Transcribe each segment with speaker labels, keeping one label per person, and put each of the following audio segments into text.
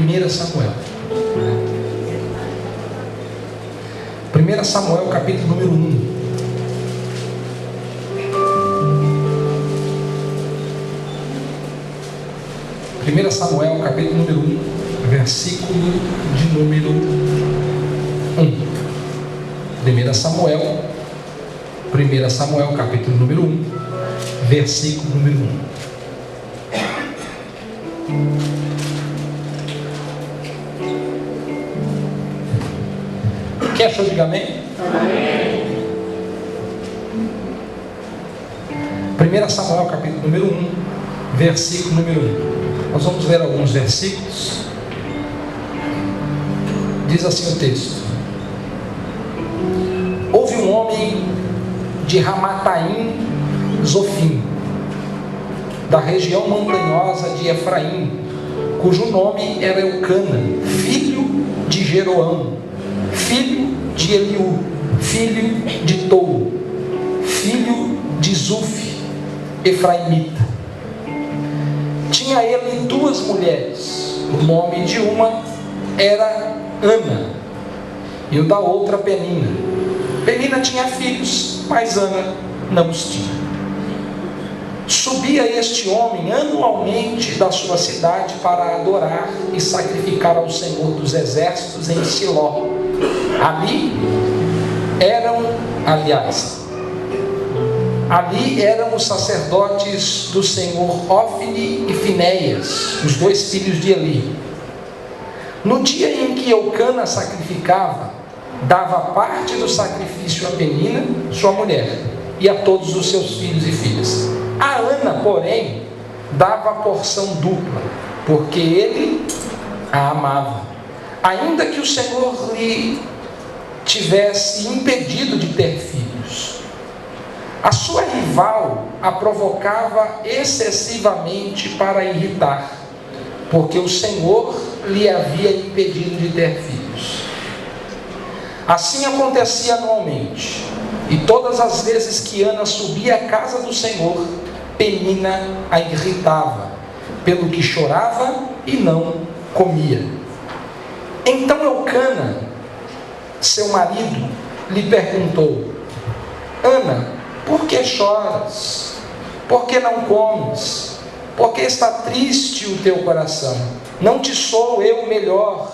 Speaker 1: 1 Samuel. 1 Samuel, capítulo número 1. Primeira Samuel, capítulo número 1, versículo de número 1. 1 Samuel, capítulo número 1, versículo número 1. Quer achou? Diga amém? Amém. 1 Samuel, capítulo número 1, versículo número 1. Nós vamos ler alguns versículos. Diz assim o texto: houve um homem de Ramataim Zofim, da região montanhosa de Efraim, cujo nome era Eucana, filho de Jeroão, filho de Eliú, filho de Tou, filho de Zuf, efraimita. Tinha ele duas mulheres. O nome de uma era Ana e o da outra Penina. Penina tinha filhos, mas Ana não os tinha. Subia este homem anualmente da sua cidade para adorar e sacrificar ao Senhor dos Exércitos em Siló. Ali eram os sacerdotes do Senhor Ofni e Finéias, os dois filhos de Eli. No dia em que Eucana sacrificava, dava parte do sacrifício a Penina, sua mulher, e a todos os seus filhos e filhas. A Ana, porém, dava a porção dupla, porque ele a amava, ainda que o Senhor lhe tivesse impedido de ter filhos. A sua rival a provocava excessivamente para irritar, porque o Senhor lhe havia impedido de ter filhos. Assim acontecia anualmente, e todas as vezes que Ana subia à casa do Senhor, Penina a irritava, pelo que chorava e não comia. Então Eucana, seu marido, lhe perguntou: Ana, por que choras? Por que não comes? Por que está triste o teu coração? Não te sou eu melhor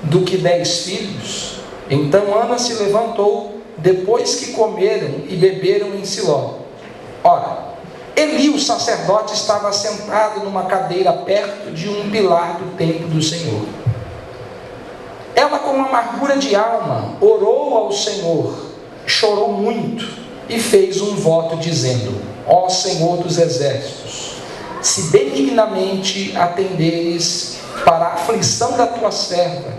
Speaker 1: do que 10 filhos? Então Ana se levantou, depois que comeram e beberam em Siló. Ora, Eli, o sacerdote, estava sentado numa cadeira perto de um pilar do templo do Senhor. Ela, com amargura de alma, orou ao Senhor, chorou muito, e fez um voto dizendo: ó Senhor dos Exércitos, se benignamente atenderes para a aflição da tua serva,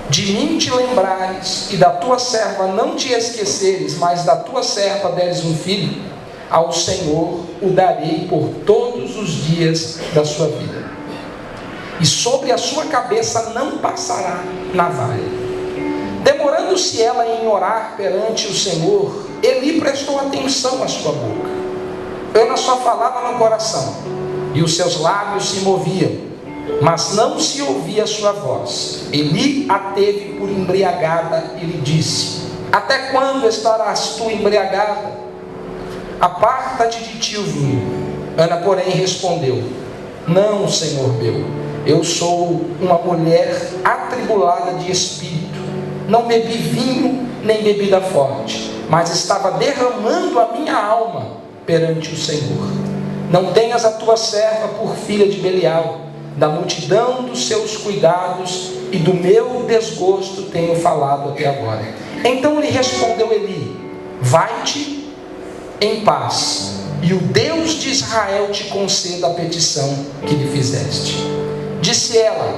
Speaker 1: de mim te lembrares, e da tua serva não te esqueceres, mas da tua serva deres um filho, ao Senhor o darei por todos os dias da sua vida, e sobre a sua cabeça não passará navalha. Demorando-se ela em orar perante o Senhor, Eli prestou atenção à sua boca. Ana só falava no coração, e os seus lábios se moviam, mas não se ouvia a sua voz. Eli a teve por embriagada e lhe disse: até quando estarás tu embriagada? Aparta-te de ti o vinho. Ana, porém, respondeu: não, Senhor meu, eu sou uma mulher atribulada de espírito. Não bebi vinho nem bebida forte, mas estava derramando a minha alma perante o Senhor. Não tenhas a tua serva por filha de Belial. Da multidão dos seus cuidados e do meu desgosto tenho falado até agora. Então lhe respondeu Eli: vai-te em paz, e o Deus de Israel te conceda a petição que lhe fizeste. Disse ela: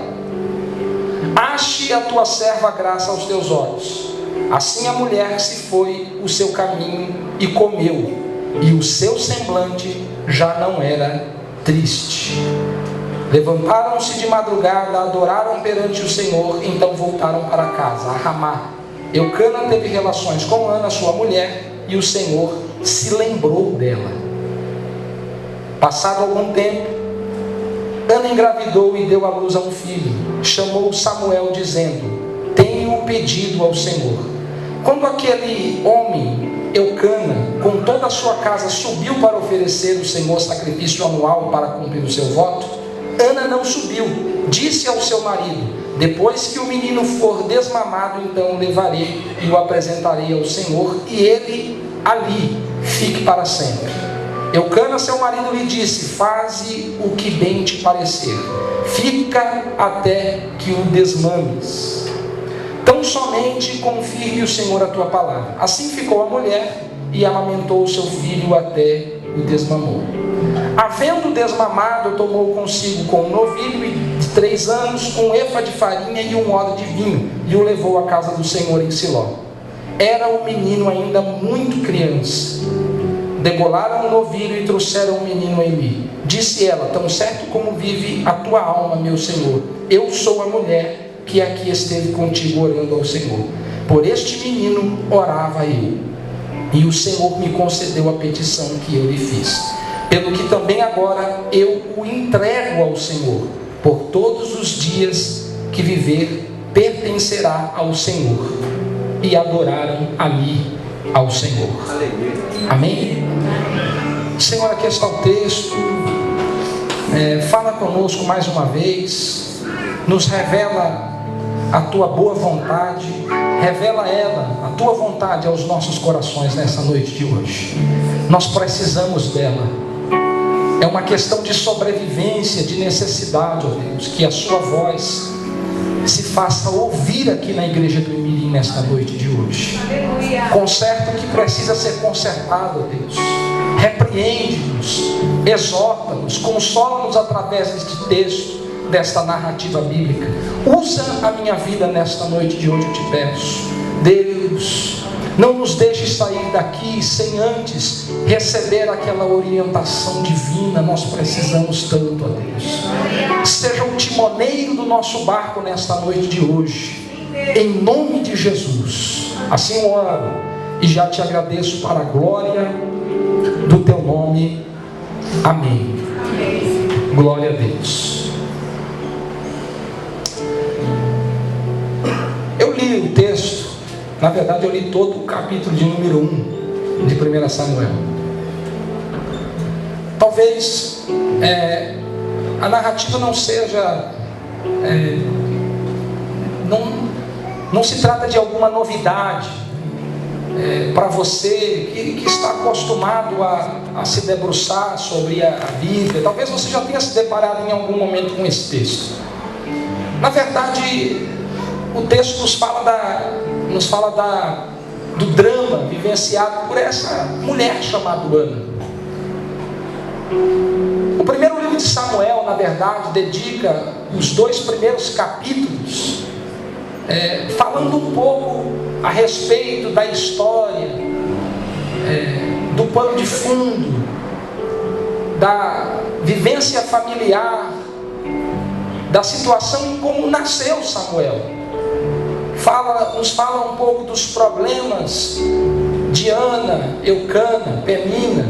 Speaker 1: ache a tua serva graça aos teus olhos. Assim a mulher se foi o seu caminho e comeu, e o seu semblante já não era triste. Levantaram-se de madrugada, adoraram perante o Senhor, então voltaram para casa, a Ramá. Eucana teve relações com Ana, sua mulher, e o Senhor se lembrou dela. Passado algum tempo, Ana engravidou e deu à luz a um filho. Chamou Samuel, dizendo: tenho pedido ao Senhor. Quando aquele homem, Eucana, com toda a sua casa, subiu para oferecer ao Senhor sacrifício anual para cumprir o seu voto, Ana não subiu. Disse ao seu marido: depois que o menino for desmamado, então o levarei e o apresentarei ao Senhor, e ele ali fique para sempre. Eucana, seu marido, lhe disse: faze o que bem te parecer, fica até que o desmames. Tão somente confirme o Senhor a tua palavra. Assim ficou a mulher e amamentou o seu filho até o desmamou. Havendo desmamado, tomou consigo com um novilho de 3 anos, um efa de farinha e um odre de vinho, e o levou à casa do Senhor em Siló. Era o menino ainda muito criança. Degolaram o novilho e trouxeram o menino a Eli. Disse ela: tão certo como vive a tua alma, meu Senhor, eu sou a mulher que aqui esteve contigo orando ao Senhor. Por este menino orava eu, e o Senhor me concedeu a petição que eu lhe fiz. Pelo que também agora eu o entrego ao Senhor. Por todos os dias que viver, pertencerá ao Senhor. E adoraram ali ao Senhor. Amém? Senhor, aqui está o texto. Fala conosco mais uma vez. Nos revela a tua boa vontade. Revela a tua vontade aos nossos corações nessa noite de hoje. Nós precisamos dela. É uma questão de sobrevivência, de necessidade, ó Deus, que a sua voz se faça ouvir aqui na igreja do Imirim nesta noite de hoje. Conserta o que precisa ser consertado, ó Deus. Repreende-nos, exorta-nos, consola-nos através deste texto, desta narrativa bíblica. Usa a minha vida nesta noite de hoje, eu te peço. Deus, não nos deixe sair daqui sem antes receber aquela orientação divina. Nós precisamos tanto, ó Deus. Seja o timoneiro do nosso barco nesta noite de hoje, em nome de Jesus. Assim eu oro e já te agradeço para a glória do teu nome. Amém. Glória a Deus. Eu li o texto, na verdade eu li todo o capítulo de número 1 de 1 Samuel. Talvez a narrativa não seja, não se trata de alguma novidade para você que está acostumado a se debruçar sobre a Bíblia. Talvez você já tenha se deparado em algum momento com esse texto. Na verdade, o texto nos fala do drama vivenciado por essa mulher chamada Ana. O primeiro livro de Samuel, na verdade, dedica os 2 primeiros capítulos falando um pouco a respeito da história, do pano de fundo, da vivência familiar, da situação em como nasceu Samuel. Nos fala um pouco dos problemas de Ana, Eucana, Penina.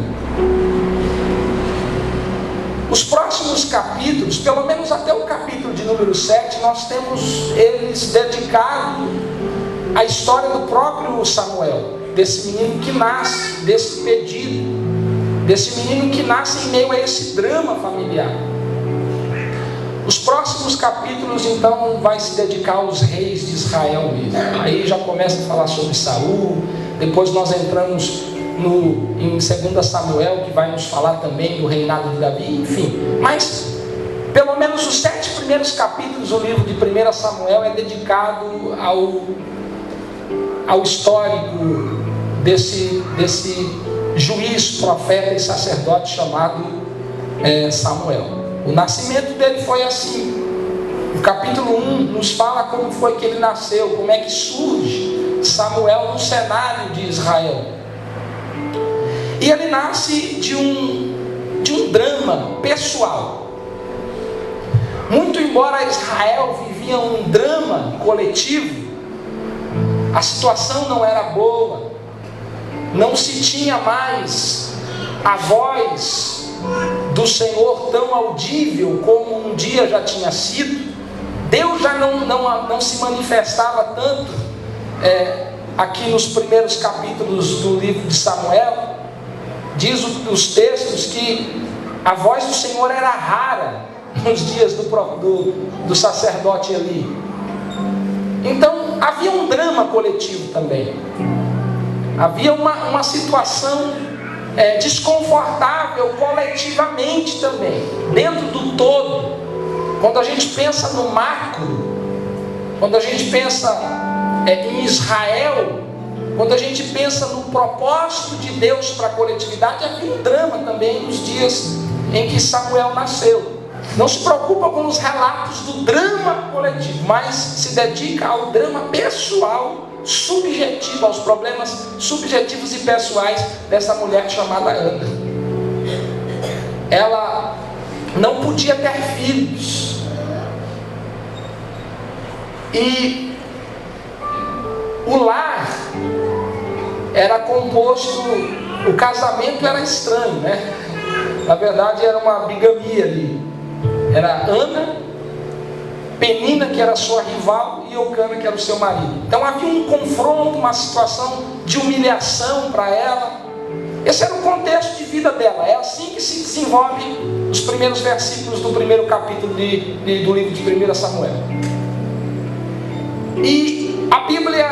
Speaker 1: Os próximos capítulos, pelo menos até o capítulo de número 7, nós temos eles dedicados à história do próprio Samuel, desse menino que nasce, desse pedido, desse menino que nasce em meio a esse drama familiar. Os próximos capítulos, então, vai se dedicar aos reis de Israel mesmo. Aí já começa a falar sobre Saul. Depois nós entramos em 2 Samuel, que vai nos falar também do reinado de Davi. Enfim, mas pelo menos os 7 primeiros capítulos do livro de 1 Samuel é dedicado ao histórico desse juiz, profeta e sacerdote chamado Samuel. O nascimento dele foi assim. O capítulo 1 nos fala como foi que ele nasceu, como é que surge Samuel no cenário de Israel. E ele nasce de um drama pessoal. Muito embora Israel vivia um drama coletivo, a situação não era boa, não se tinha mais a voz do Senhor tão audível como um dia já tinha sido. Deus já não se manifestava tanto aqui nos primeiros capítulos do livro de Samuel. Diz os textos que a voz do Senhor era rara nos dias do sacerdote Eli. Então havia um drama coletivo também. Havia uma situação desconfortável coletivamente também, dentro do todo. Quando a gente pensa no macro, quando a gente pensa em Israel, quando a gente pensa no propósito de Deus para a coletividade, havia um drama também nos dias em que Samuel nasceu. Não se preocupa com os relatos do drama coletivo, mas se dedica ao drama pessoal, subjetivo, aos problemas subjetivos e pessoais dessa mulher chamada Ana. Ela não podia ter filhos. E o lar era composto, o casamento era estranho, né? Na verdade era uma bigamia ali. Era Ana, Penina, que era sua rival, e Eucana, que era o seu marido. Então havia um confronto, uma situação de humilhação para ela. Esse era o contexto de vida dela. É assim que se desenvolve os primeiros versículos do primeiro capítulo do livro de 1 Samuel. E a Bíblia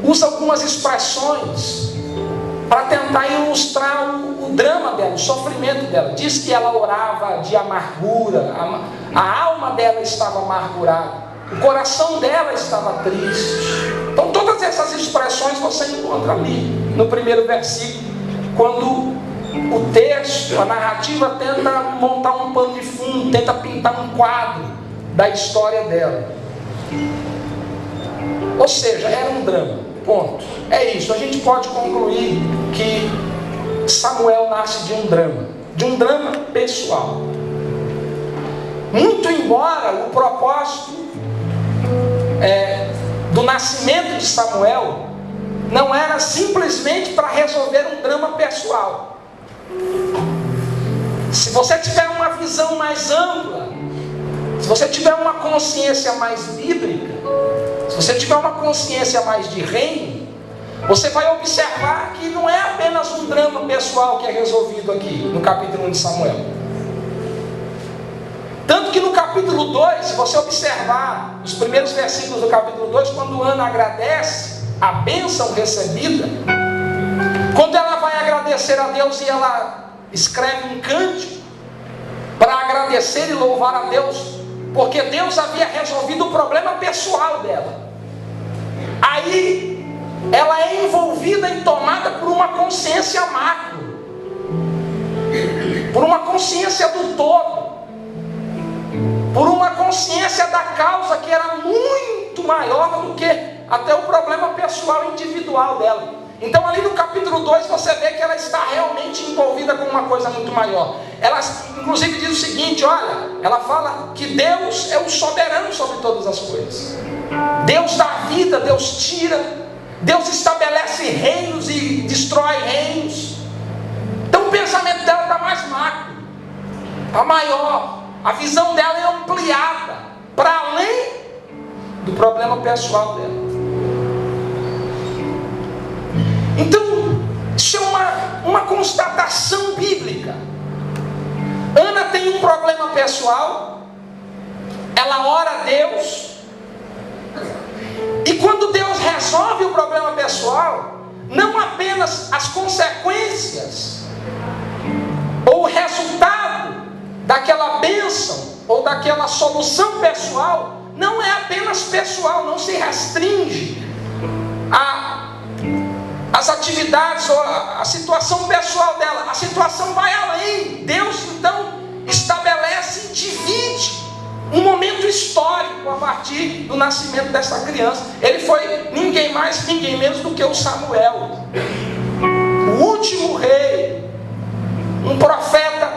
Speaker 1: usa algumas expressões para tentar ilustrar o drama dela, o sofrimento dela. Diz que ela orava de amargura, a alma dela estava amargurada, o coração dela estava triste. Então todas essas expressões você encontra ali no primeiro versículo, quando o texto, a narrativa tenta montar um pano de fundo, tenta pintar um quadro da história dela. Ou seja, era um drama, ponto. É isso, a gente pode concluir que Samuel nasce de um drama pessoal. Muito embora o propósito do nascimento de Samuel não era simplesmente para resolver um drama pessoal. Se você tiver uma visão mais ampla, se você tiver uma consciência mais bíblica, se você tiver uma consciência mais de reino, você vai observar que não é apenas um drama pessoal que é resolvido aqui no capítulo 1 de Samuel. Tanto que no capítulo 2, se você observar os primeiros versículos do capítulo 2, quando Ana agradece a bênção recebida, quando ela vai agradecer a Deus e ela escreve um cântico para agradecer e louvar a Deus, porque Deus havia resolvido o problema pessoal dela. Aí ela é envolvida e tomada por uma consciência macro, por uma consciência do todo, por uma consciência da causa que era muito maior do que até o problema pessoal individual dela. Então ali no capítulo 2 você vê que ela está realmente envolvida com uma coisa muito maior. Ela inclusive diz o seguinte, olha, ela fala que Deus é o soberano sobre todas as coisas. Deus dá vida, Deus tira, Deus estabelece reinos e destrói reinos. Então o pensamento dela está mais macro, está maior, a visão dela é ampliada para além do problema pessoal dela. Então, isso é uma constatação bíblica. Ana tem um problema pessoal, ela ora a Deus, e quando Deus resolve o problema pessoal, não apenas as consequências ou o resultado daquela bênção ou daquela solução pessoal não é apenas pessoal, não se restringe as atividades ou a situação pessoal dela. A situação vai além. Deus então estabelece e divide um momento histórico a partir do nascimento dessa criança. Ele foi ninguém mais, ninguém menos do que o Samuel, o último rei, um profeta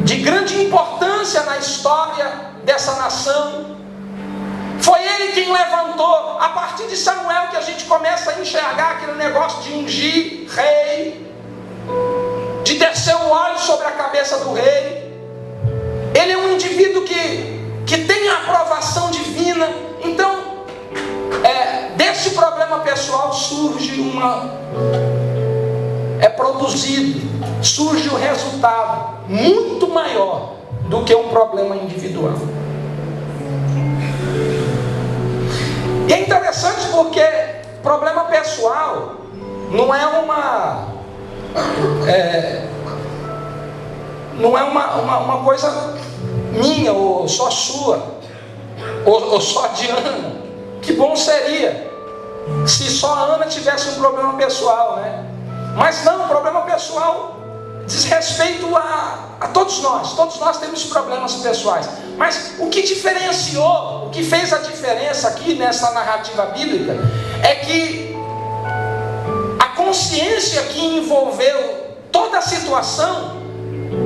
Speaker 1: de grande importância na história dessa nação. Foi ele quem levantou, a partir de Samuel, que a gente começa a enxergar aquele negócio de ungir rei, de sobre a cabeça do rei. Ele é um indivíduo que tem a aprovação divina. Então, desse problema pessoal surge surge o resultado muito maior do que um problema individual. E é interessante porque problema pessoal não é uma coisa minha ou só sua ou só de Ana. Que bom seria se só a Ana tivesse um problema pessoal, né? Mas não, o problema pessoal diz respeito a todos nós. Todos nós temos problemas pessoais. Mas o que diferenciou, o que fez a diferença aqui nessa narrativa bíblica é que a consciência que envolveu toda a situação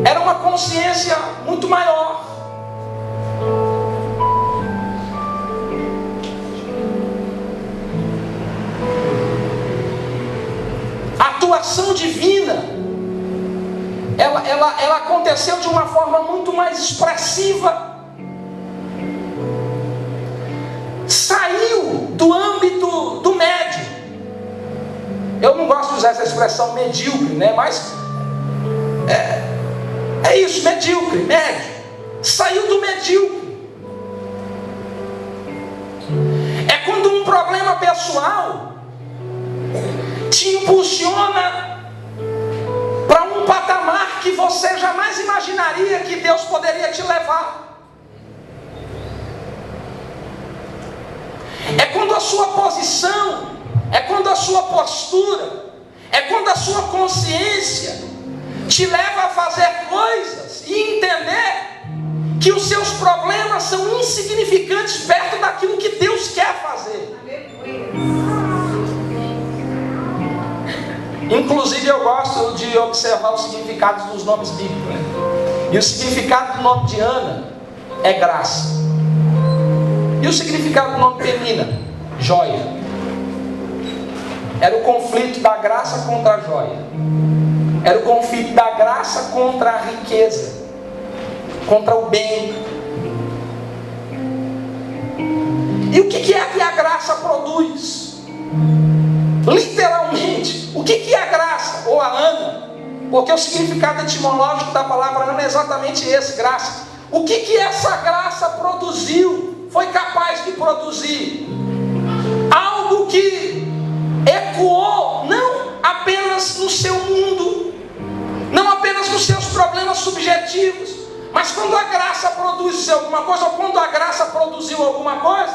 Speaker 1: era uma consciência muito maior. A atuação divina, ela aconteceu de uma forma muito mais expressiva. Saiu do âmbito do médio. Eu não gosto de usar essa expressão medíocre, né? Mas é isso, medíocre, médio. Saiu do medíocre. É quando um problema pessoal te impulsiona para um patamar que você jamais imaginaria que Deus poderia te levar. É quando a sua posição, é quando a sua postura, é quando a sua consciência te leva a fazer coisas e entender que os seus problemas são insignificantes perto daquilo que Deus quer fazer. Inclusive eu gosto de observar os significados dos nomes bíblicos, né? E o significado do nome de Ana é graça. E o significado do nome Penina? Joia. Era o conflito da graça contra a joia. Era o conflito da graça contra a riqueza, contra o bem. E o que é que a graça produz? Literalmente, o que é a graça? Ou a Ana? Porque o significado etimológico da palavra Ana é exatamente esse, graça. O que essa graça produziu? Foi capaz de produzir algo que ecoou não apenas no seu mundo, não apenas nos seus problemas subjetivos, mas quando a graça produz alguma coisa, ou quando a graça produziu alguma coisa,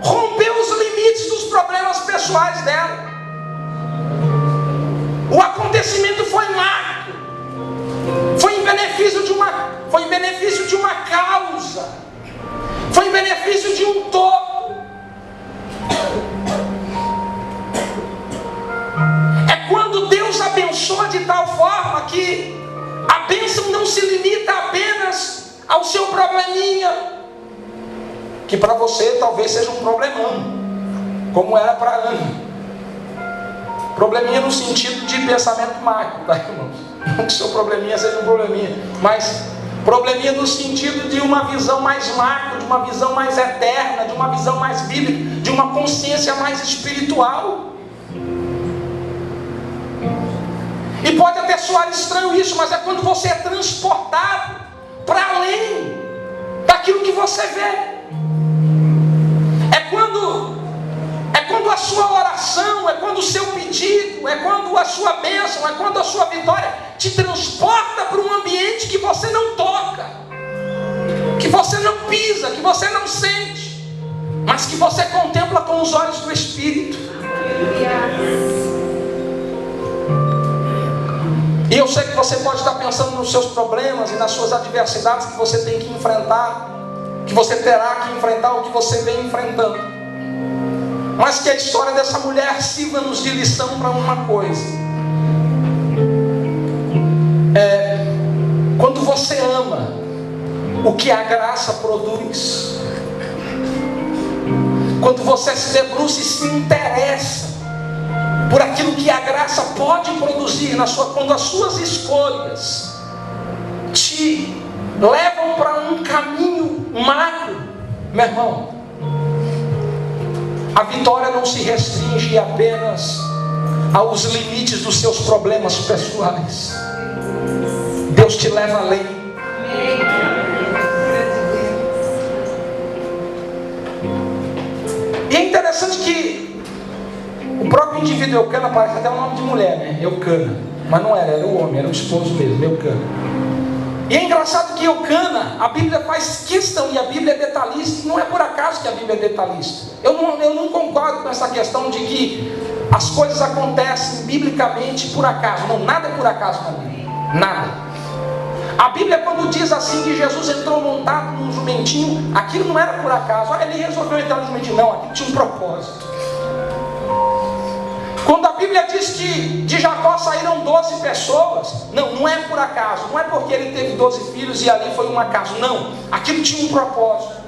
Speaker 1: rompeu os limites dos problemas pessoais dela. O acontecimento foi macro, foi em benefício de uma causa, foi em benefício de um todo. É quando Deus abençoa de tal forma que a bênção não se limita apenas ao seu probleminha, que para você talvez seja um problemão, como era para Ana. Probleminha no sentido de pensamento macro, tá, irmãos? Não que seu probleminha seja um probleminha, mas probleminha no sentido de uma visão mais macro, de uma visão mais eterna, de uma visão mais bíblica, de uma consciência mais espiritual. E pode até soar estranho isso, mas é quando você é transportado para além daquilo que você vê. É quando a sua oração, é quando o seu pedido, é quando a sua bênção, é quando a sua vitória te transporta para um ambiente que você não toca, que você não pisa, que você não sente, mas que você contempla com os olhos do Espírito. E eu sei que você pode estar pensando nos seus problemas e nas suas adversidades que você tem que enfrentar, que você terá que enfrentar, ou que você vem enfrentando. Mas que a história dessa mulher sirva-nos de lição para uma coisa. Quando você ama o que a graça produz, quando você se debruça e se interessa por aquilo que a graça pode produzir quando as suas escolhas te levam para um caminho macro, meu irmão, a vitória não se restringe apenas aos limites dos seus problemas pessoais. Deus te leva além. E é interessante que o próprio indivíduo Eucana, parece até o nome de mulher, né? Eucana, mas não era o homem, era o esposo mesmo, Eucana. E é engraçado que Eucana, a Bíblia faz questão, e a Bíblia é detalhista, não é por acaso que a Bíblia é detalhista. Eu não concordo com essa questão de que as coisas acontecem biblicamente por acaso. Não, nada é por acaso na Bíblia, nada. A Bíblia, quando diz assim que Jesus entrou montado num jumentinho, aquilo não era por acaso. Ele resolveu entrar no jumentinho, não, aquilo tinha um propósito. Quando a Bíblia diz que de Jacó saíram 12 pessoas, não é por acaso, não é porque ele teve 12 filhos e ali foi um acaso, não, aquilo tinha um propósito.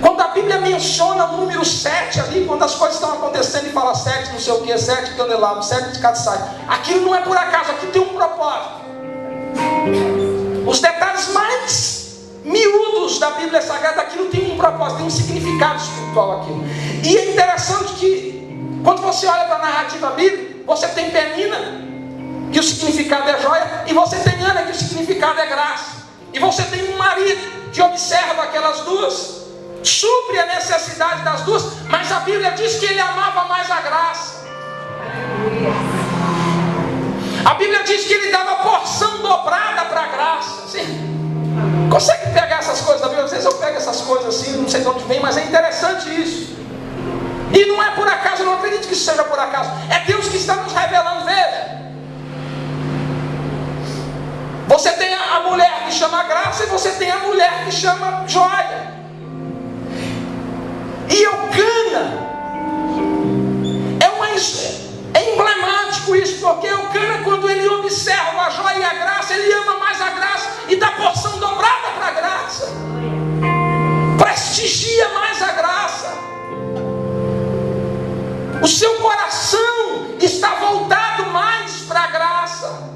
Speaker 1: Quando a Bíblia menciona o número 7 ali, quando as coisas estão acontecendo e fala 7 não sei o que, 7 candelabros, 7 de cada side, aquilo não é por acaso, aquilo tem um propósito. Os detalhes mais miúdos da Bíblia Sagrada, aquilo tem um propósito, tem um significado espiritual aquilo. E é interessante que quando você olha para a narrativa bíblica, você tem Penina, que o significado é joia, e você tem Ana, que o significado é graça. E você tem um marido que observa aquelas duas, supre a necessidade das duas, mas a Bíblia diz que ele amava mais a graça. A Bíblia diz que ele dava porção dobrada para a graça. Sim. Consegue pegar essas coisas da Bíblia? Às vezes eu pego essas coisas assim, não sei de onde vem, mas é interessante isso. E não é por acaso, eu não acredito que isso seja por acaso. É Deus que está nos revelando. Veja, você tem a mulher que chama graça e você tem a mulher que chama joia. E Eucana é emblemático isso, porque Eucana, quando ele observa a joia e a graça, ele ama mais a graça e dá porção dobrada para a graça, prestigia mais a graça. O seu coração está voltado mais para a graça.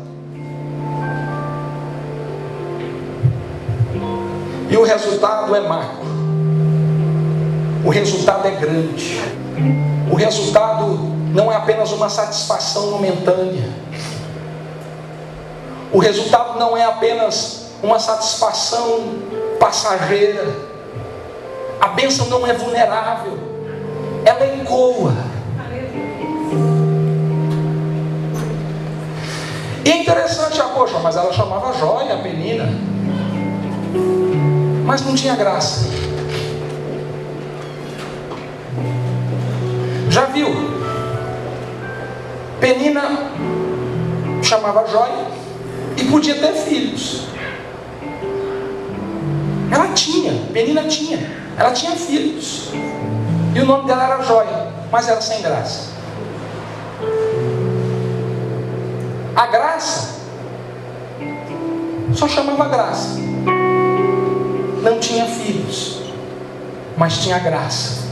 Speaker 1: E o resultado é macro. O resultado é grande. O resultado não é apenas uma satisfação momentânea. O resultado não é apenas uma satisfação passageira. A bênção não é vulnerável. Ela ecoa. E é interessante, poxa, mas ela chamava joia, a Penina, mas não tinha graça. Já viu? Penina chamava joia e podia ter filhos. Penina tinha filhos. E o nome dela era Joia, mas era sem graça. A graça só chamava graça. Não tinha filhos, mas tinha graça.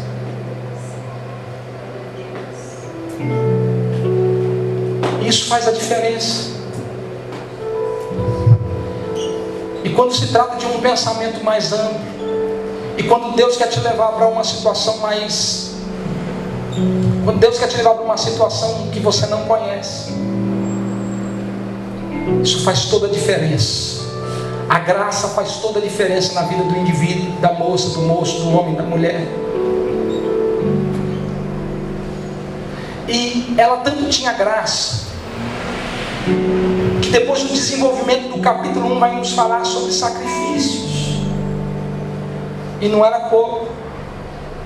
Speaker 1: Isso faz a diferença. E quando se trata de um pensamento mais amplo, e quando Deus quer te levar para uma situação mais... Quando Deus quer te levar para uma situação que você não conhece, isso faz toda a diferença. A graça faz toda a diferença na vida do indivíduo, da moça, do moço, do homem, da mulher. E ela tanto tinha graça, que depois do desenvolvimento do capítulo 1 vai nos falar sobre sacrifícios. E não era pouco,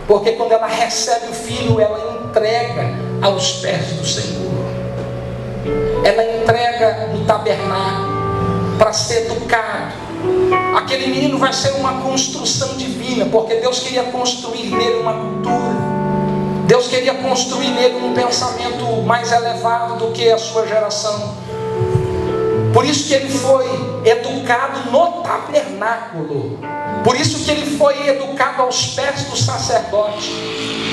Speaker 1: porque quando ela recebe o filho, ela entrega aos pés do Senhor. Ela entrega no tabernáculo para ser educado. Aquele menino vai ser uma construção divina, porque Deus queria construir nele uma cultura. Deus queria construir nele um pensamento mais elevado do que a sua geração. Por isso que ele foi educado no tabernáculo. Por isso que ele foi educado aos pés do sacerdote.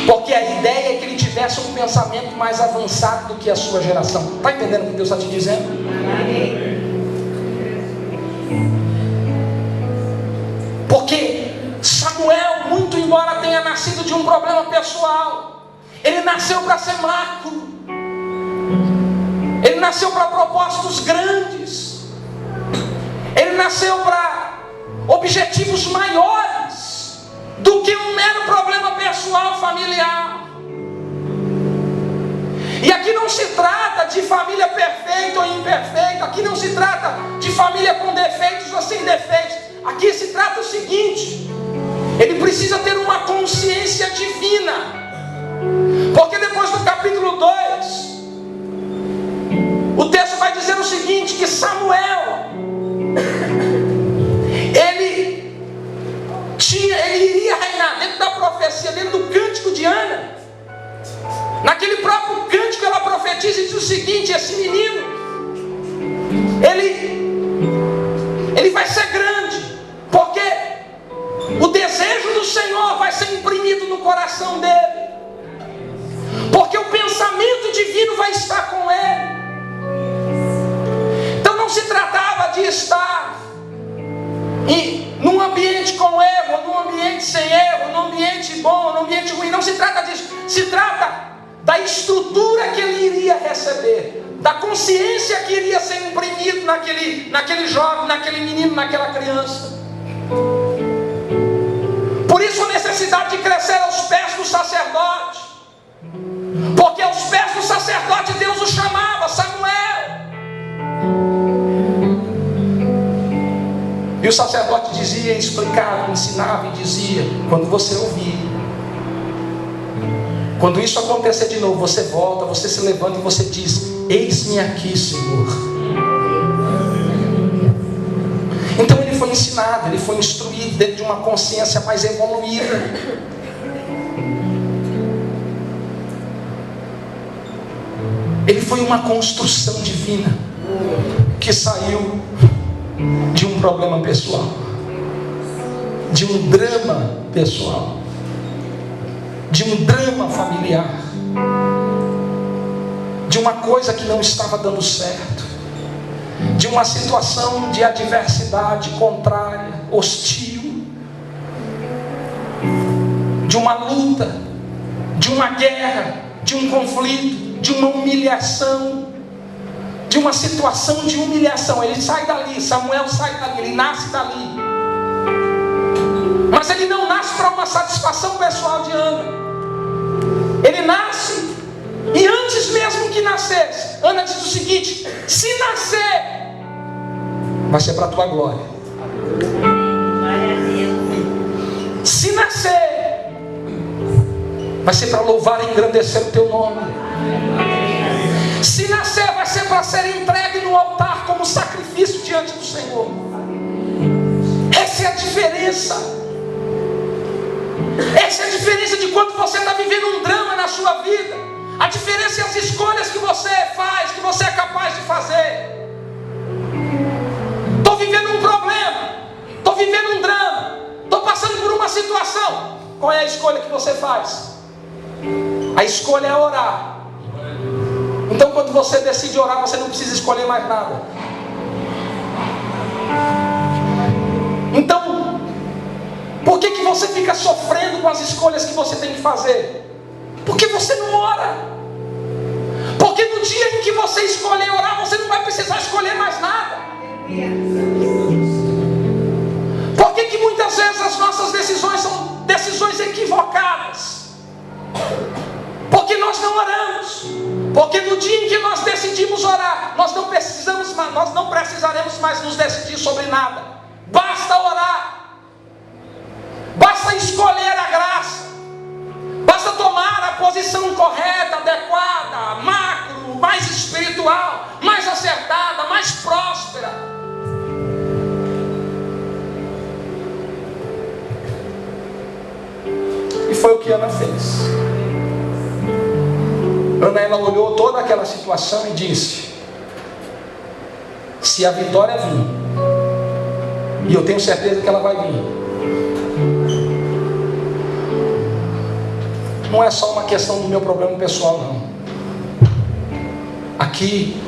Speaker 1: Porque a ideia é que ele tivesse um pensamento mais avançado do que a sua geração. Está entendendo o que Deus está te dizendo? nascido de um problema pessoal. Ele nasceu para ser macro. Ele nasceu para propósitos grandes. Ele nasceu para objetivos maiores do que um mero problema pessoal familiar. E aqui não se trata de família perfeita ou imperfeita. Aqui não se trata de família com defeitos ou sem defeitos. Aqui se trata o seguinte: ele precisa ter uma consciência divina. Porque depois do capítulo 2, o texto vai dizer o seguinte: que Samuel, ele iria reinar dentro da profecia, dentro do cântico de Ana. Naquele próprio cântico ela profetiza e diz o seguinte: esse menino, ele vai ser grande, porque o desejo do Senhor vai ser imprimido no coração dele, porque o pensamento divino vai estar com ele. Então não se tratava de estar num ambiente com erro, num ambiente sem erro, num ambiente bom, num ambiente ruim. Não se trata disso. Se trata da estrutura que ele iria receber, da consciência que iria ser imprimido naquele jovem, naquele menino, naquela criança. Por isso a necessidade de crescer aos pés do sacerdote, porque aos pés do sacerdote Deus o chamava, Samuel. E o sacerdote dizia, explicava, ensinava e dizia: quando você ouvir, quando isso acontecer de novo, você volta, você se levanta e você diz: eis-me aqui, Senhor. Então ele foi ensinado, ele foi instruído dentro de uma consciência mais evoluída. Ele foi uma construção divina que saiu de um problema pessoal, de um drama pessoal, de um drama familiar, de uma coisa que não estava dando certo, de uma situação de adversidade contrária, hostil, de uma luta, de uma guerra, de um conflito, de uma humilhação, de uma situação de humilhação. Ele sai dali, Samuel sai dali, ele nasce dali. Mas ele não nasce para uma satisfação pessoal de Ana. Ele nasce, e antes mesmo que nascesse, Ana diz o seguinte: se nascer, vai ser para a tua glória. Se nascer, vai ser para louvar e engrandecer o teu nome. Se nascer, vai ser para ser entregue no altar como sacrifício diante do Senhor. Essa é a diferença. Essa é a diferença de quando você está vivendo um drama na sua vida. A diferença é as escolhas que você faz, que você é capaz de fazer. Estou vivendo um problema, estou vivendo um drama, estou passando por uma situação. Qual é a escolha que você faz? A escolha é orar. Então quando você decide orar, você não precisa escolher mais nada. Então, por que você fica sofrendo com as escolhas que você tem que fazer? Porque você não ora. Porque no dia em que você escolher orar, você não vai precisar escolher mais nada. Por que muitas vezes as nossas decisões são decisões equivocadas? Porque nós não oramos. Porque no dia em que nós decidimos orar, nós não precisaremos mais nos decidir sobre nada. Basta orar. Basta escolher a graça. Basta tomar a posição correta, adequada, macro, mais espiritual, mais acertada, mais próspera. E foi o que Ana fez. Ana, ela olhou toda aquela situação e disse: se a vitória vir, e eu tenho certeza que ela vai vir, não é só uma questão do meu problema pessoal, não. Aqui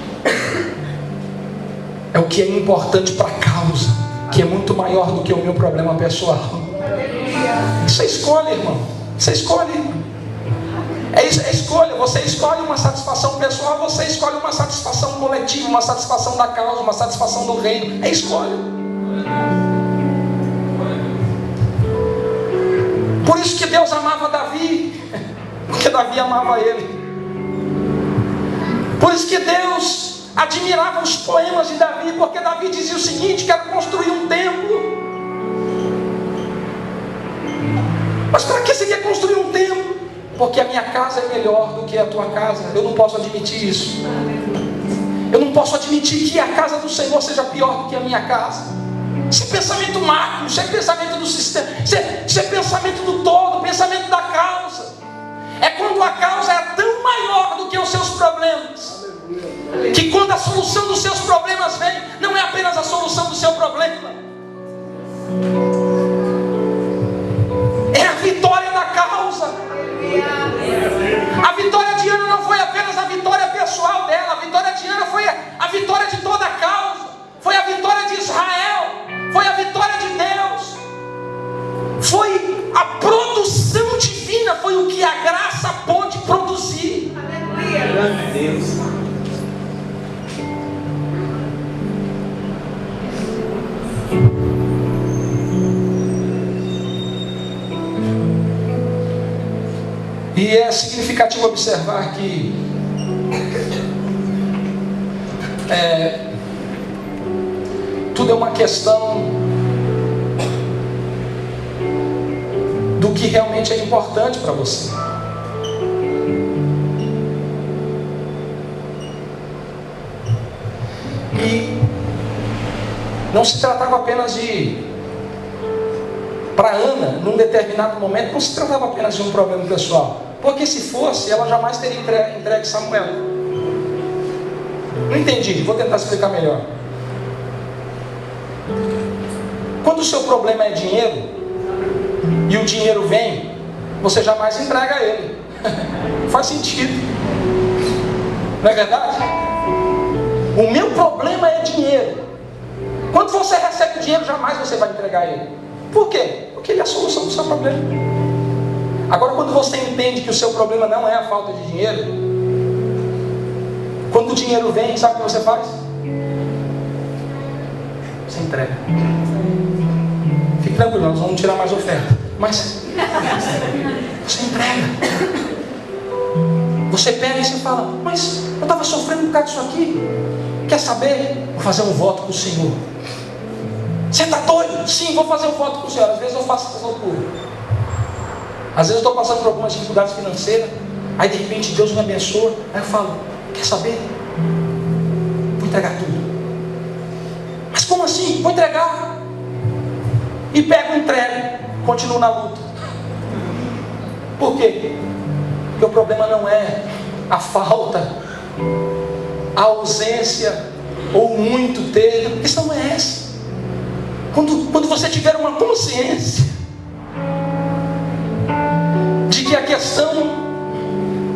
Speaker 1: é o que é importante para a causa, que é muito maior do que o meu problema pessoal. Isso é escolha, irmão. Você escolhe. É escolha. Você escolhe uma satisfação pessoal, você escolhe uma satisfação coletiva, uma satisfação da causa, uma satisfação do reino. É escolha. Por isso que Deus amava Davi, porque Davi amava ele. Por isso que Deus admirava os poemas de Davi, porque Davi dizia o seguinte: quero construir um templo. Mas para que você quer construir um templo? Porque a minha casa é melhor do que a tua casa. Eu não posso admitir isso. Eu não posso admitir que a casa do Senhor seja pior do que a minha casa. Isso é pensamento macro, isso é pensamento do sistema, isso é pensamento do todo, pensamento da causa. É quando a causa é tão maior do que os seus problemas, que quando a solução dos seus problemas vem, não é apenas a solução do seu problema, é a vitória da causa. A vitória de Ana não foi apenas a vitória pessoal dela, a vitória de Ana foi a vitória de toda a causa, foi a vitória de Israel, foi a vitória de Deus, foi a produção divina, foi o que a graça pôde produzir. Aleluia. Deus. E é significativo observar que tudo é uma questão do que realmente é importante para você. E não se tratava apenas de, para Ana, num determinado momento, não se tratava apenas de um problema pessoal, porque se fosse, ela jamais teria entregue Samuel. Não entendi, vou tentar explicar melhor. Quando o seu problema é dinheiro, e o dinheiro vem, você jamais entrega ele. Faz sentido, não é verdade? O meu problema é dinheiro. Quando você recebe o dinheiro, jamais você vai entregar ele. Por quê? Porque ele é a solução do seu problema. Agora, quando você entende que o seu problema não é a falta de dinheiro, quando o dinheiro vem, sabe o que você faz? Você entrega. Fique tranquilo, nós vamos tirar mais oferta. Mas você entrega. Você pega e você fala: mas eu estava sofrendo por causa disso aqui. Quer saber? Vou fazer um voto com o Senhor. Você está doido? Sim, vou fazer um voto com o Senhor. Às vezes eu faço essa loucura. Às vezes eu estou passando por algumas dificuldades financeiras. Aí de repente Deus me abençoa. Aí eu falo: quer saber? Vou entregar tudo. Mas como assim? Vou entregar. E pego e entrego. Continuo na luta. Por quê? Porque o problema não é a falta, a ausência ou muito ter. A questão não é essa. Quando você tiver uma consciência de que a questão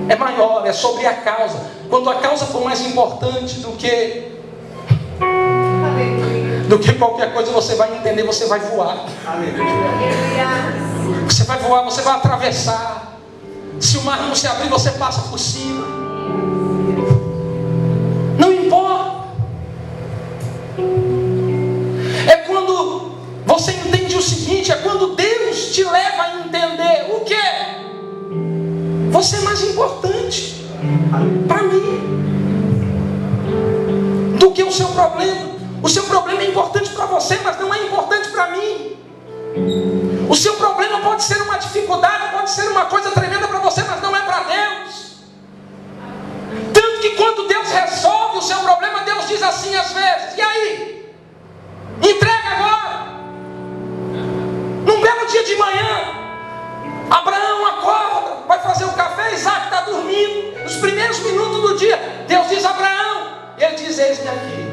Speaker 1: é maior, é sobre a causa. Quando a causa for mais importante do que qualquer coisa, você vai entender, você vai voar. Você vai voar, você vai atravessar. Se o mar não se abrir, você passa por cima. Não importa. É quando você entende o seguinte, é quando Deus te leva a entender o que? Você é mais importante para mim do que o seu problema. O seu problema é importante para você, mas não é importante para mim. O seu problema pode ser uma dificuldade, pode ser uma coisa tremenda para você, mas não é para Deus. Tanto que quando Deus resolve o seu problema, Deus diz assim às vezes: e aí? Entrega agora. Num belo dia de manhã, Abraão acorda, vai fazer o café, Isaac está dormindo. Nos primeiros minutos do dia, Deus diz: Abraão. Ele diz: eis-me aqui.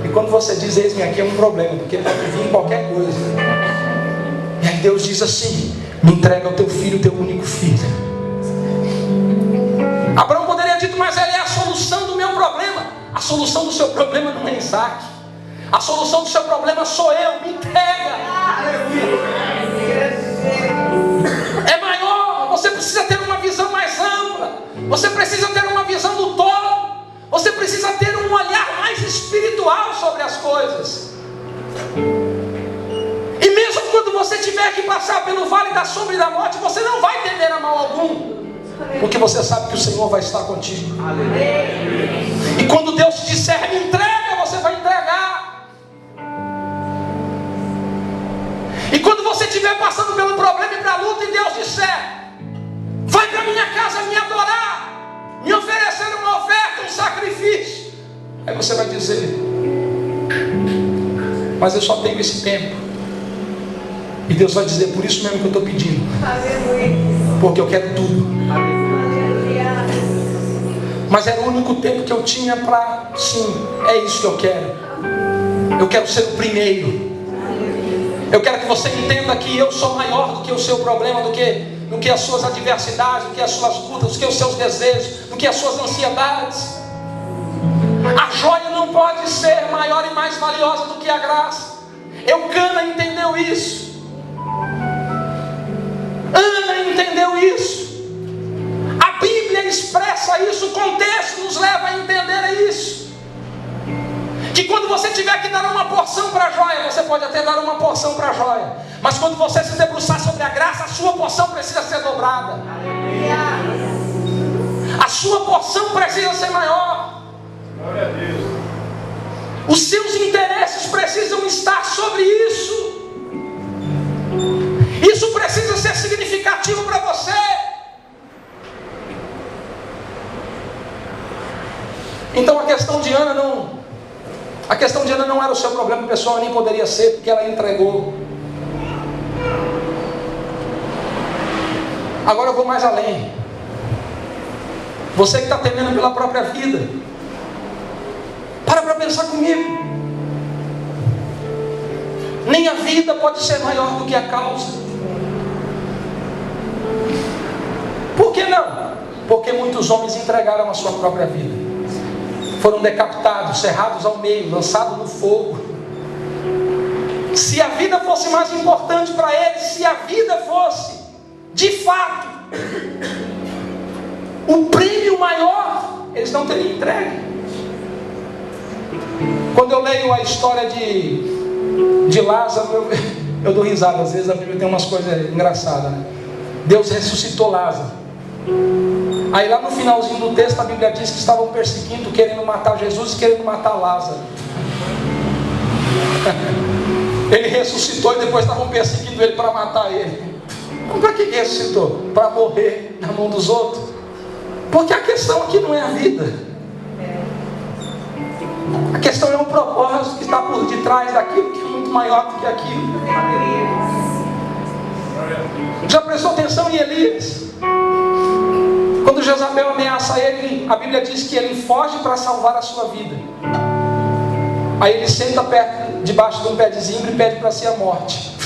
Speaker 1: E quando você diz eis-me aqui, é um problema, porque pode vir qualquer coisa. E aí Deus diz assim: me entrega o teu filho, o teu único filho. Abraão poderia ter dito: mas ele é a solução do meu problema. A solução do seu problema não é Isaac. A solução do seu problema sou eu. Me entrega. É Você precisa ter uma visão do todo. Você precisa ter um olhar mais espiritual sobre as coisas. E mesmo quando você tiver que passar pelo vale da sombra e da morte, você não vai temer a mal algum, porque você sabe que o Senhor vai estar contigo. E quando Deus te disser, me entrega, você vai entregar. E quando você estiver passando pelo problema e pela luta, e Deus disser, vai para minha casa me adorar, me oferecer uma oferta, um sacrifício, aí você vai dizer, mas eu só tenho esse tempo. E Deus vai dizer, por isso mesmo que eu estou pedindo. Porque eu quero tudo. Mas era o único tempo que eu tinha para, sim, é isso que eu quero. Eu quero ser o primeiro. Eu quero que você entenda que eu sou maior do que o seu problema, do que as suas adversidades, do que as suas lutas, do que os seus desejos, do que as suas ansiedades. A joia não pode ser maior e mais valiosa do que a graça. Eucana entendeu isso. Ana entendeu isso. A Bíblia expressa isso. O contexto nos leva a entender isso. Que quando você tiver que dar uma porção para a joia, você pode até dar uma porção para a joia, mas quando você se debruçar sobre a graça, a sua porção precisa ser dobrada. A sua porção precisa ser maior. Os seus interesses precisam estar sobre isso. Isso precisa ser significativo para você. Então a questão de Ana não era o seu problema pessoal, nem poderia ser, porque ela entregou. Agora eu vou mais além. Você que está temendo pela própria vida, para pensar comigo. Nem a vida pode ser maior do que a causa. Por que não? Porque muitos homens entregaram a sua própria vida. Foram decapitados, cerrados ao meio, lançados no fogo. Se a vida fosse mais importante para eles, se a vida fosse, de fato, o prêmio maior, eles não teriam entregue. Quando eu leio a história de Lázaro, eu dou risada. Às vezes a Bíblia tem umas coisas engraçadas, né? Deus ressuscitou Lázaro. Aí lá no finalzinho do texto a Bíblia diz que estavam perseguindo, querendo matar Jesus e querendo matar Lázaro. Ele ressuscitou e depois estavam perseguindo ele para matar ele. Para que ressuscitou? Para morrer na mão dos outros. Porque a questão aqui não é a vida. A questão é o propósito que está por detrás daquilo, que é muito maior do que aquilo. Já prestou atenção em Elias? Quando Jezabel ameaça ele, a Bíblia diz que ele foge para salvar a sua vida. Aí ele senta perto, debaixo de um pé de zimbro e pede para si a morte.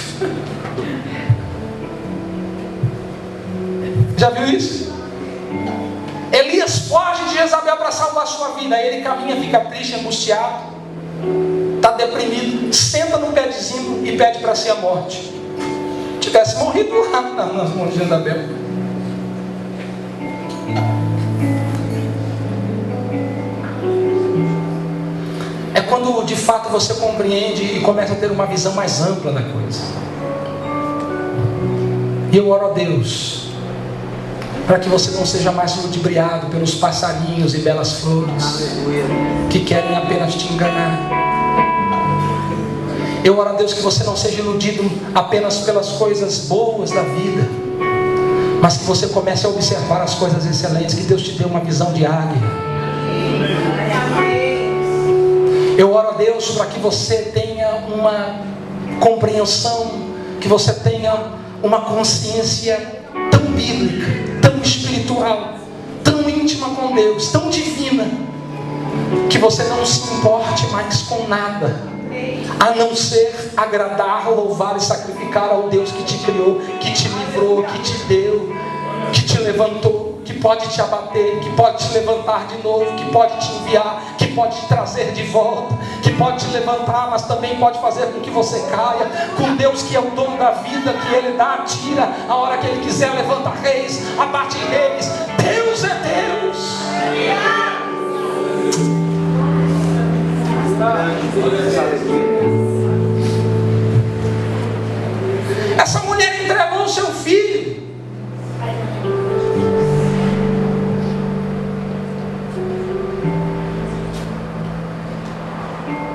Speaker 1: Já viu isso? Elias foge de Jezabel para salvar a sua vida. Aí ele caminha, fica triste, angustiado, está deprimido, senta no pé de zimbro e pede para si a morte. Tivesse morrido lá nas mãos de Jezabel. É quando de fato você compreende e começa a ter uma visão mais ampla da coisa. E eu oro a Deus para que você não seja mais ludibriado pelos passarinhos e belas flores que querem apenas te enganar. Eu oro a Deus que você não seja iludido apenas pelas coisas boas da vida, mas que você comece a observar as coisas excelentes, que Deus te dê uma visão de águia. Eu oro a Deus para que você tenha uma compreensão, que você tenha uma consciência tão bíblica, tão espiritual, tão íntima com Deus, tão divina, que você não se importe mais com nada, a não ser agradar, louvar e sacrificar ao Deus que te criou, que te livrou, que te deu, que te levantou, que pode te abater, que pode te levantar de novo, que pode te enviar, que pode te trazer de volta, que pode te levantar, mas também pode fazer com que você caia. Com Deus que é o dono da vida, que Ele dá, tira, a hora que Ele quiser levanta reis, abate reis. Deus Deus é Deus. Essa mulher entregou o seu filho.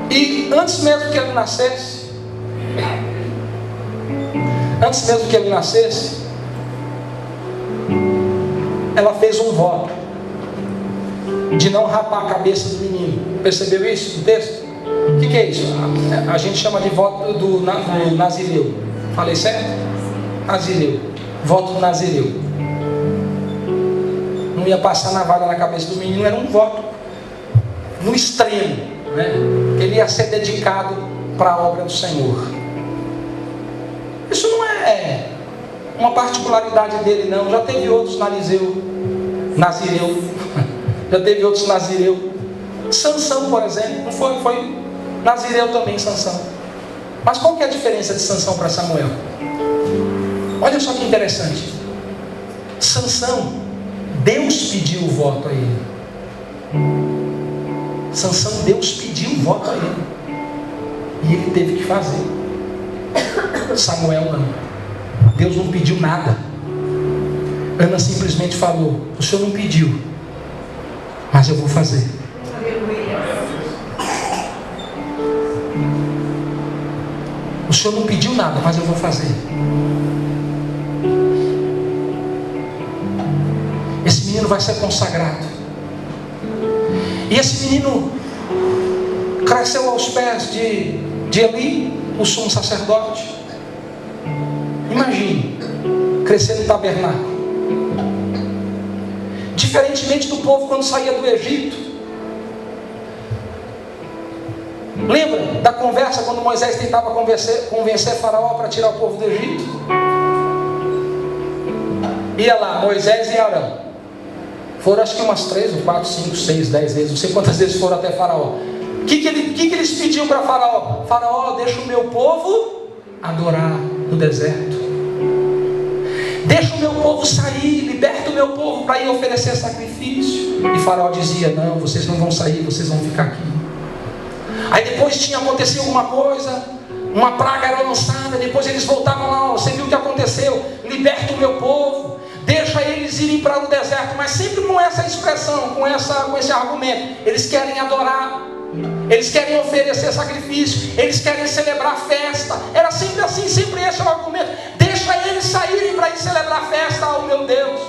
Speaker 1: E antes mesmo que ele nascesse, ela fez um voto de não rapar a cabeça do menino. Percebeu isso no texto? O que é isso? A gente chama de voto do Nazireu. Falei certo? Nazireu. Voto do Nazireu. Não ia passar navalha na cabeça do menino, era um voto no extremo, né? Ele ia ser dedicado para a obra do Senhor. Isso não é uma particularidade dele, não. Já teve outros Nazireu. Já teve outros Nazireu. Sansão, por exemplo, não foi Nazireu também, Sansão. Mas qual que é a diferença de Sansão para Samuel? Olha só que interessante. Sansão, Deus pediu o voto a ele. Sansão, Deus pediu o voto a ele. E ele teve que fazer. Samuel não. Deus não pediu nada. Ana simplesmente falou: o Senhor não pediu, mas eu vou fazer. O Senhor não pediu nada, mas eu vou fazer. Esse menino vai ser consagrado. E esse menino cresceu aos pés de Eli, o sumo sacerdote. Imagine, crescer no tabernáculo. Diferentemente do povo quando saía do Egito. Lembra da conversa quando Moisés tentava convencer Faraó para tirar o povo do Egito? Ia lá, Moisés e Arão. Foram acho que umas 3 ou 4, 5, 6, 10 vezes. Não sei quantas vezes foram até Faraó. O que eles pediam para Faraó? Faraó, deixa o meu povo adorar no deserto. Deixa o meu povo sair, liberta o meu povo para ir oferecer sacrifício. E Faraó dizia: não, vocês não vão sair, vocês vão ficar aqui. Aí depois tinha acontecido alguma coisa, uma praga era lançada, depois eles voltavam lá: você viu o que aconteceu? Liberta o meu povo, deixa eles irem para o deserto. Mas sempre com essa expressão, com esse argumento: eles querem adorar, eles querem oferecer sacrifício, eles querem celebrar festa. Era sempre assim, sempre esse é o argumento: deixa eles saírem para ir celebrar festa ao meu Deus.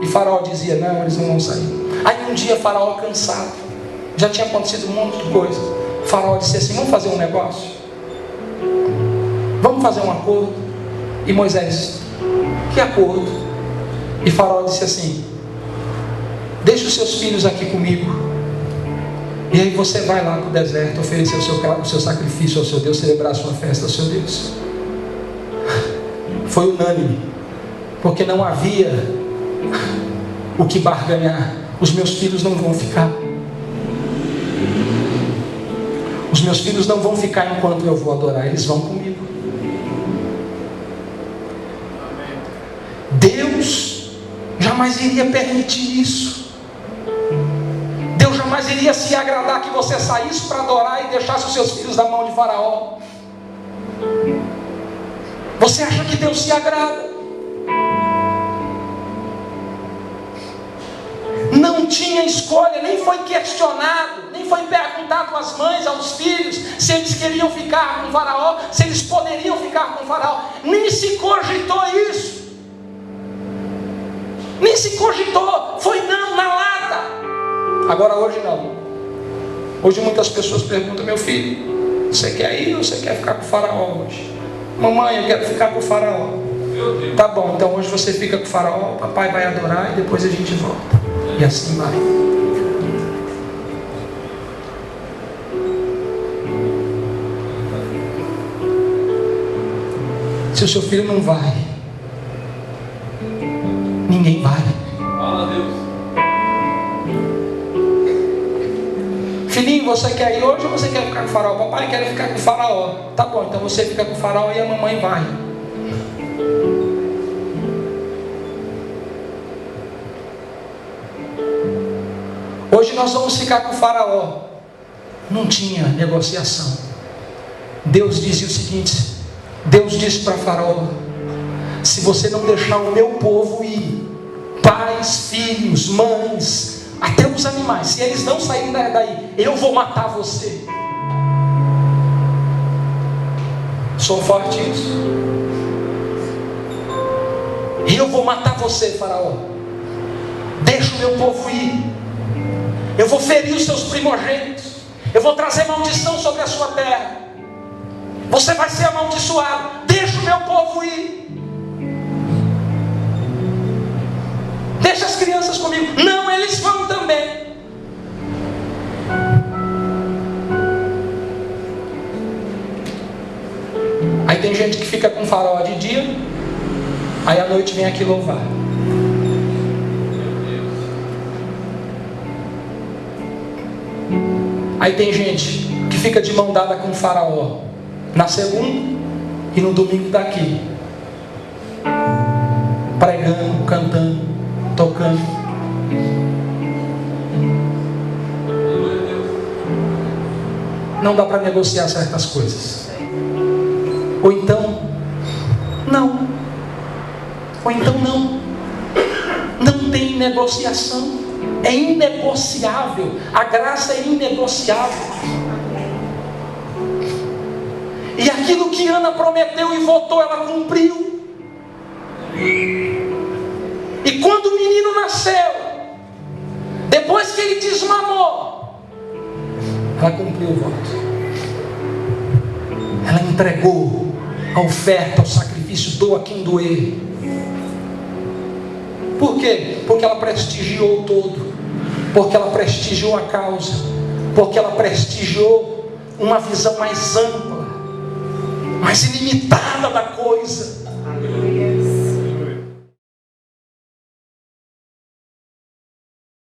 Speaker 1: E Faraó dizia: não, eles não vão sair. Aí um dia Faraó, cansado, já tinha acontecido um monte de coisa, Faraó disse assim: vamos fazer um negócio, vamos fazer um acordo. E Moisés: que acordo? E Faraó disse assim: deixa os seus filhos aqui comigo, e aí você vai lá para o deserto oferecer o seu sacrifício ao seu Deus, celebrar a sua festa ao seu Deus. Foi unânime, porque não havia o que barganhar. Os meus filhos não vão ficar. Os meus filhos não vão ficar enquanto eu vou adorar, eles vão comigo. Deus jamais iria permitir isso. Deus jamais iria se agradar que você saísse para adorar e deixasse os seus filhos na mão de Faraó. Você acha que Deus se agrada? Não tinha escolha, nem foi questionado, nem foi perguntado às mães, aos filhos, se eles queriam ficar com Faraó, se eles poderiam ficar com Faraó. Nem se cogitou isso. Nem se cogitou. Foi não, na lata. Agora hoje não. Hoje muitas pessoas perguntam: meu filho, você quer ir ou você quer ficar com Faraó hoje? Mamãe, eu quero ficar com o Faraó. Tá bom, então hoje você fica com o Faraó, papai vai adorar e depois a gente volta. E assim vai. Se o seu filho não vai, ninguém vai.
Speaker 2: Fala a Deus.
Speaker 1: Filhinho, você quer ir hoje ou você quer ficar com o Faraó? Papai quer ficar com o Faraó. Tá bom, então você fica com o Faraó e a mamãe vai. Hoje nós vamos ficar com o faraó. Não tinha negociação. Deus dizia o seguinte: Deus disse para faraó: se você não deixar o meu povo ir, pais, filhos, mães, até os animais, se eles não saírem daí, eu vou matar você. Sou forte isso. Eu vou matar você, faraó. Deixa o meu povo ir. Eu vou ferir os seus primogênitos. Eu vou trazer maldição sobre a sua terra. Você vai ser amaldiçoado. Deixa o meu povo ir. Deixa as crianças comigo. Não, eles vão também. Aí tem gente que fica com o faraó de dia, aí à noite vem aqui louvar. Aí tem gente que fica de mão dada com o faraó na segunda e no domingo está aqui, pregando, cantando, tocando. Não dá para negociar certas coisas. Ou então, não. Ou então, não. Não tem negociação. É inegociável. A graça é inegociável. E aquilo que Ana prometeu e votou, ela cumpriu. E quando o menino nasceu, depois que ele desmamou, ela cumpriu o voto. Ela entregou a oferta, o sacrifício, doa quem doer. Por quê? Porque ela prestigiou o todo. Porque ela prestigiou a causa. Porque ela prestigiou uma visão mais ampla, mais ilimitada da coisa.